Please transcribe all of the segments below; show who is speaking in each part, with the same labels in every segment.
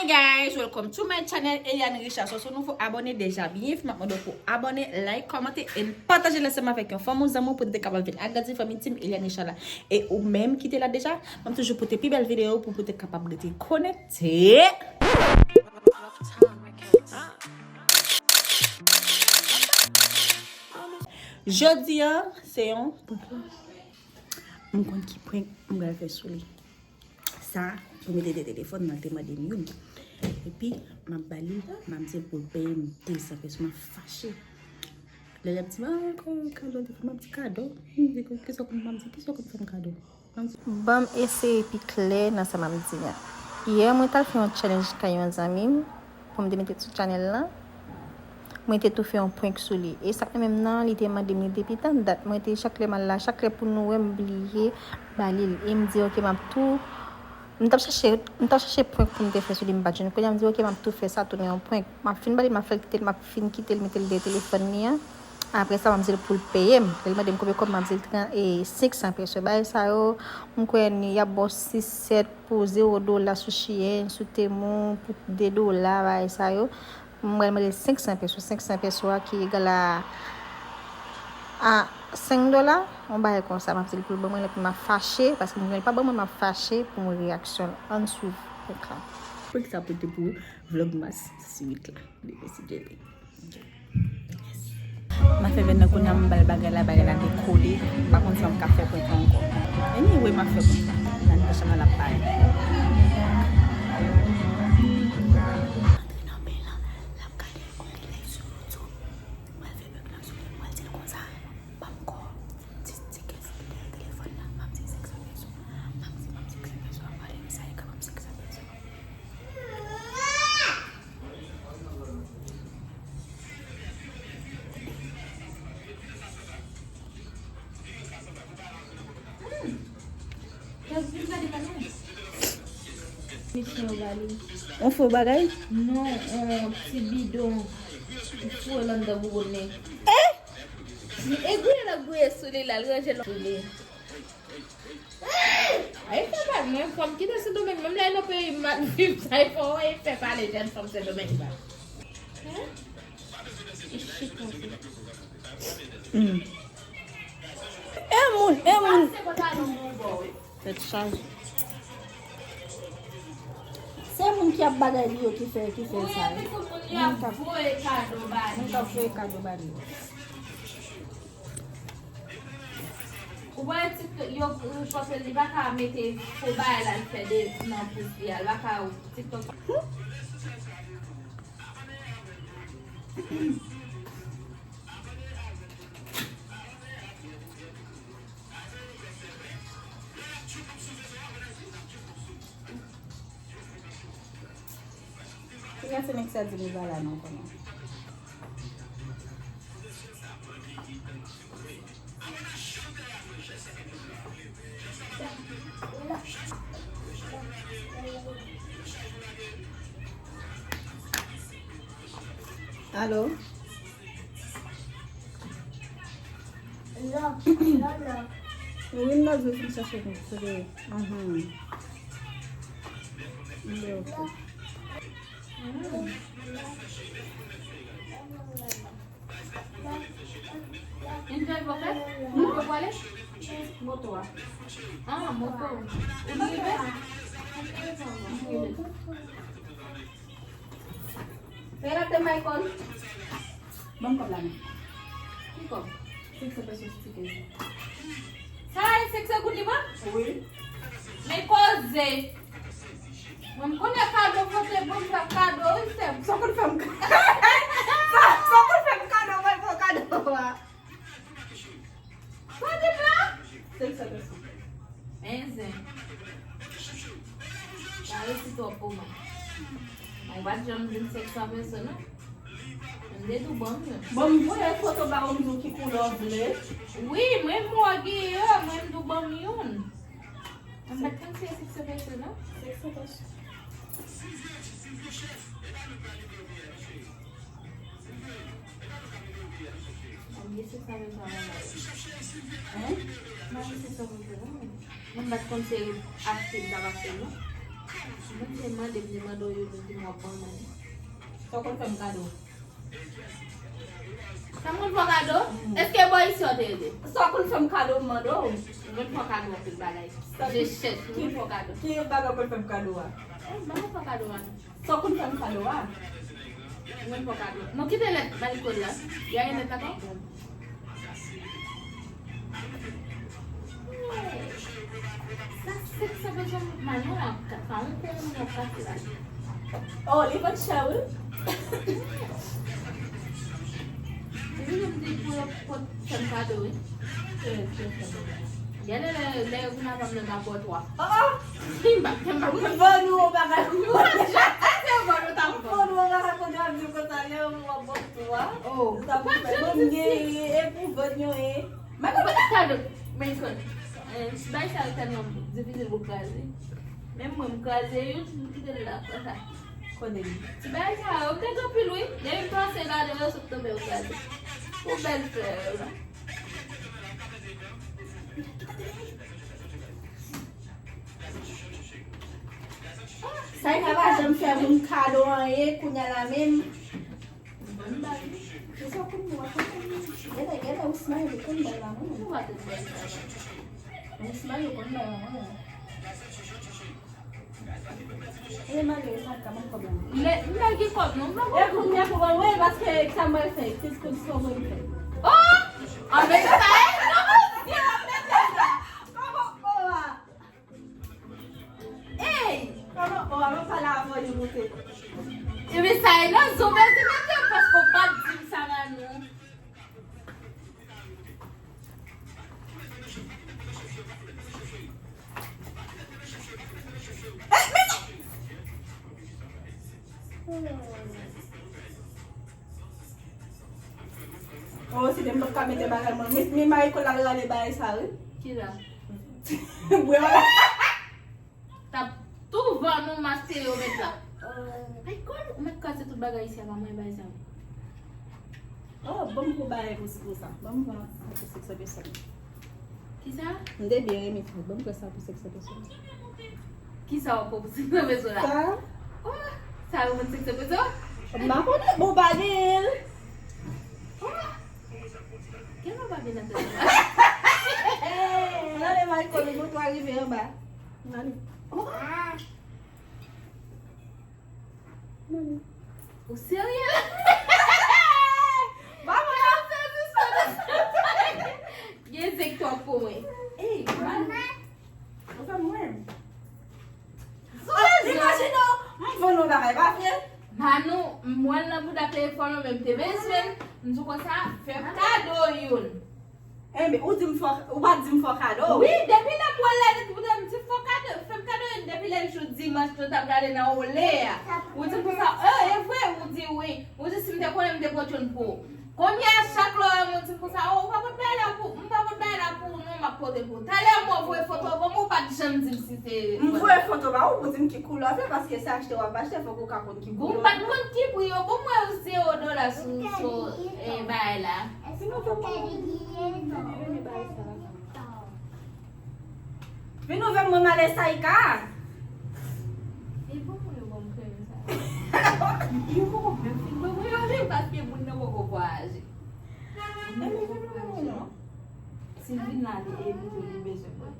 Speaker 1: guys, welcome to my channel Eliane Richard. Si vous vous abonnez déjà, bienvenue pour abonner, like, commenter et partager l'ensemble avec un fameux amour pour être capable de venir agrandir famille team Eliane Richard et ou même quitter là déjà, même toujours pour tes plus belles vidéos pour être capable de te connecter. Jeudi, c'est un mon compte qui prend, on va faire sous lui. Ça, pour mettre des téléphones dans le témoin des millions. Et puis, ma bali, ma dit pour payer, ça fait ça fâché. Le petit, cadeau, ma petit cadeau. Qu'est-ce qu'on m'a dit? Qu'est-ce qu'on fait un cadeau?
Speaker 2: Bam essayer puis clair dans ça m'a dit. Hier, moi t'ai fait un challenge avec un ami pour me mettre sur channel là. Moi t'ai tout fait un point sur lui et ça même non, il était m'a demandé depuis tant date. Moi t'ai chaque là, chaque pour nous oublier balil et me dit OK m'a tout on t'a cherché point pour me faire sur lui m'ba jeune. Quand il me dit OK m'a tout fait ça tourner un point. M'a fin balil m'a quitter le mettre le téléphone ni. Après ça m'a dit pour le payer il m'a dit comme m'a dit et 500 pesos bah ça yo m'ko ni y a bon 6 7 pour $0 sur chien sur témoin pour $2 bah ça yo moi m'a dit 500 pesos qui égal à $5 on va comme ça m'a dit pour moi m'a fâché parce que moi pas bon m'a fâché pour mon réaction en suivre écran
Speaker 1: pour que ça peut être pour vlogmas suite là de décider. Ma fait venir qu'on a mbal bagala de coller par contre ça me café pour encore anyway ma fait ça n'a pas mal à paille. On fait bagaille?
Speaker 3: Non, un petit bidon. Il faut l'en abonner.
Speaker 1: Eh?
Speaker 3: Et puis la bouée sur les là, je l'ai. Aïe, ça va, moi, comme qui dans ce domaine, même là, il peut mal vivre, ça, il faut faire pas les jeunes comme ce domaine-là.
Speaker 1: Mon. Cette charge. C'est mon qui a bagaille qui fait ça. Mon fait cadeau bari.
Speaker 3: Ou bien, yo pense qu'il va pas mettre pour bailler là, faire des non pour dire, va pas TikTok.
Speaker 1: Qu'est-ce que c'est que ça dit là non comment? Allô?
Speaker 4: Là.
Speaker 1: Oui, là, je vais chercher une série.
Speaker 3: Une belle voiture? Vous pouvez aller? Moto. Ah, moto. Espérate, Michael.
Speaker 1: Vamos hablar.
Speaker 3: ¿Qué cosa?
Speaker 1: Sí, se puede sustituir.
Speaker 3: ¿Sabes sexo de lima?
Speaker 1: Oui.
Speaker 3: Me cose. Vamos com a casa, você vai para casa hoje.
Speaker 1: Só quando foi um Só quando foi um canal, vai pro canal.
Speaker 3: Pode ir.
Speaker 1: Tem que saber assim.
Speaker 3: Enze. Tá, esse topo, mano. Mas vai já não tem sexo a pessoa, não? Andei do banco.
Speaker 1: Vamos ver foto ba um que com lovely.
Speaker 3: Oui, mesmo aqui, mesmo do banho. Mas não tem sexo a pessoa, não?
Speaker 1: Sexo a pessoa.
Speaker 3: Você sabe mas você sabe não vai conseguir assim da vacina Mwen demande yo di mwa bon man.
Speaker 1: So kon fèm kado.
Speaker 3: Sa mwen fò kado? Eske boy si yote yede?
Speaker 1: So kon fèm kado mando.
Speaker 3: Mwen fò kado apil balay. Je chet, mwen fò kado.
Speaker 1: Ki yon baga kon fèm kado wa?
Speaker 3: Mwen fò kado wan.
Speaker 1: So kon fèm kado wa?
Speaker 3: Mwen fò kado. Mwen kite let balikol la. Ya yon let ako? Sa bezon manon an ka un kon mwen kasi la.
Speaker 1: Oh, li pot shower?
Speaker 3: Ebi yon di pou yon pot fèm kado we. Yale le yon na fèm nan apot wa. Timba.
Speaker 1: Mwen nou baga
Speaker 3: Tampo.
Speaker 1: Mwen nou baga kon jan di kon tale yon wabot wa.
Speaker 3: Oh.
Speaker 1: Sa pou fèm mwen ge pou vod nyo e.
Speaker 3: Mwen ko kado. Men kon. Bay sa tan yon difícil bu kaze. Même moi kaze yon kite la pata.
Speaker 1: Kone li.
Speaker 3: Bay sa o te to pilui. Ye yon pense la de yo sop to be o kaze. Ou bel frère la.
Speaker 1: Sa yon kava jem fè moun kado an e, kounya la men.
Speaker 3: Bon bagi.
Speaker 1: So kon mwa kon gede ou smile kon ba la moun.
Speaker 3: Ou wate bel frère.
Speaker 1: Ou smile kon ba la moun. E mage sa kaman problem.
Speaker 3: Le gi kop non?
Speaker 1: E kounya pou ba we baske sa mwen fè, tis kon so mwen fè.
Speaker 3: Oh! An ve sa e?
Speaker 1: Mwen pala avon yon moute.
Speaker 3: Ebi sa e nan zomen se mette yon pasko pat dim sa nan nou.
Speaker 1: Oh, si dem ka mette bagal moun. Mi may ko lang gale bay sa e.
Speaker 3: Ki la?
Speaker 1: Mwen wala.
Speaker 3: Ta tou van nou master yo met la. Ay kon, ou met kase tout bagay isi ava mwen bay sa.
Speaker 1: Oh, bom ko bay pou sa. Bom ko sa pou sekse beson.
Speaker 3: Ki sa?
Speaker 1: Nde biye mi fou. Bom ko sa pou sekse beson.
Speaker 3: Ki sa wap pou sekse beso la?
Speaker 1: Sa?
Speaker 3: Oh, sa wap pou sekse beso?
Speaker 1: Mwa konen bo bagil.
Speaker 3: Ken wap bagil nan te?
Speaker 1: Nane may konen mo to arrive yon ba? Nane.
Speaker 3: Ou serye?
Speaker 1: Vamos la.
Speaker 3: Gen zek to pou mwen. Ey, man.
Speaker 1: Mwen sa mwen. Imagino, mwen foun nou bagay ba fye?
Speaker 3: Manu, mwen nan pou da telefon nou menm te beswen, msou kon sa, fèm kado yon.
Speaker 1: Eme, ou bat di m fò kado?
Speaker 3: Oui, depi nan mwen la, fèm kado yon, depi lè chou dimanche to tab gade nan ou le ya. Ou di pou sa, e vwe, ou di oui, ou di si mte konen mte potyon pou. Konye a chak lo, mwen di pou sa, ou pa pot bay la pou, nou ma pote pou. Talè mwen vwe foto, mwen pat jem di si te.
Speaker 1: M vwe foto ba ou pou di m ki kou la fe, paske se achete wap achete fò kou ka kon ki kou
Speaker 3: Goun
Speaker 1: la.
Speaker 3: pat kon ki pou yo, goun mwen ou $0 sou bay la.
Speaker 1: Vin nou vem mwen male sa i ka?
Speaker 3: E pou mwen yo mwen kwen sa? Yo pou mwen fin, mwen yo mwen paske mwen nan mwen kou aje. Si vin nan li e bitou li beje mwen.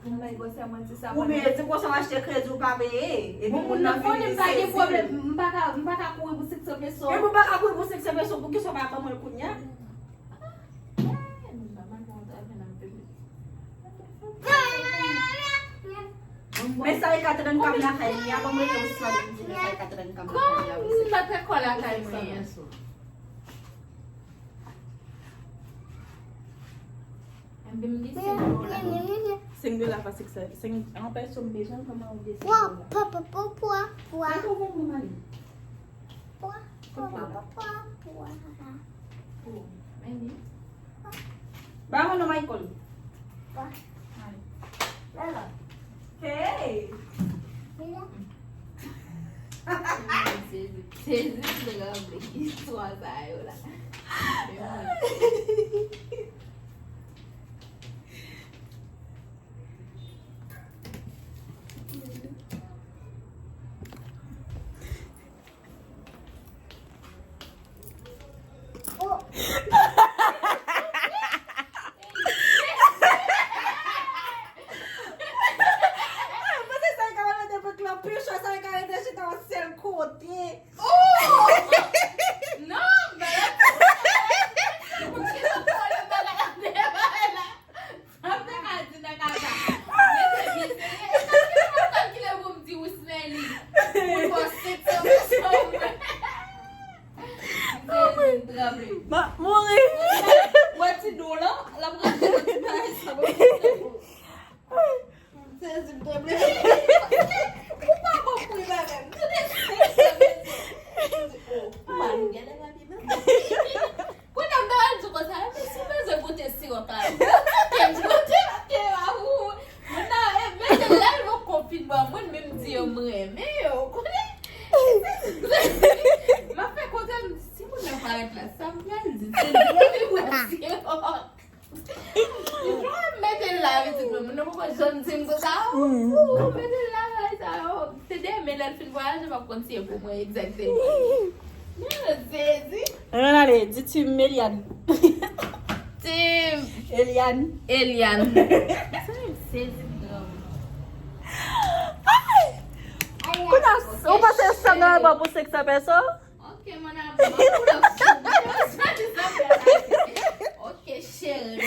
Speaker 3: Mwen go se mwen ti sa
Speaker 1: Ou
Speaker 3: mwen.
Speaker 1: mi di kwa son achete kredi ou pa beye?
Speaker 3: Mwen nan konen bagye problem, mwen baka kou e pou 600 peso.
Speaker 1: E mwen baka kou pou sekse beso pou ki son baka mwen kounya? Men sa i katren kam la kay niya, pa mwen yon swa din din sa i katren kam la kay niya.
Speaker 3: Mwen baka kola kay mwen yaso. Mwen mi $5
Speaker 1: $5 pa sekse. An pe son bejan kama ou de $5.
Speaker 4: Pourquoi?
Speaker 1: Sa kou ven mwen mali? Ba mwen nou Michael? Hey!
Speaker 3: Sezi nega ble ki swa sa yo la.
Speaker 1: Você sabe que ela depois que ela puxou, sabe que ela deixa dar uma cercote.
Speaker 3: No, pero porque no puedo pagar la deuda. Sabe que na casa. Que eu vou dizer o smelly. Você
Speaker 1: Mori.
Speaker 3: What's it do là? La brasse de taille, ça va. C'est une problème. Pourquoi pas pour les bagage? Quando eu dou de gostar, eu preciso acontecer o cara. Eu não tenho que a rua. Não, é mesmo lá no confinamento, mas mesmo dia eu me meu. Mas foi quando eu se mulher para a classe, ça me dit, c'est bien mettre là avec tout le monde, non pas jeune sim comme ça. Mettre là ça. C'est des mais là fin voyage va continuer pour moi exactement.
Speaker 1: Allez, dis-tu Méliane.
Speaker 3: Tim
Speaker 1: Eliane.
Speaker 3: Eliane.
Speaker 1: Ou você sabe não é bom você que sabe só?
Speaker 3: Ok, mon ami. Ok, chérie.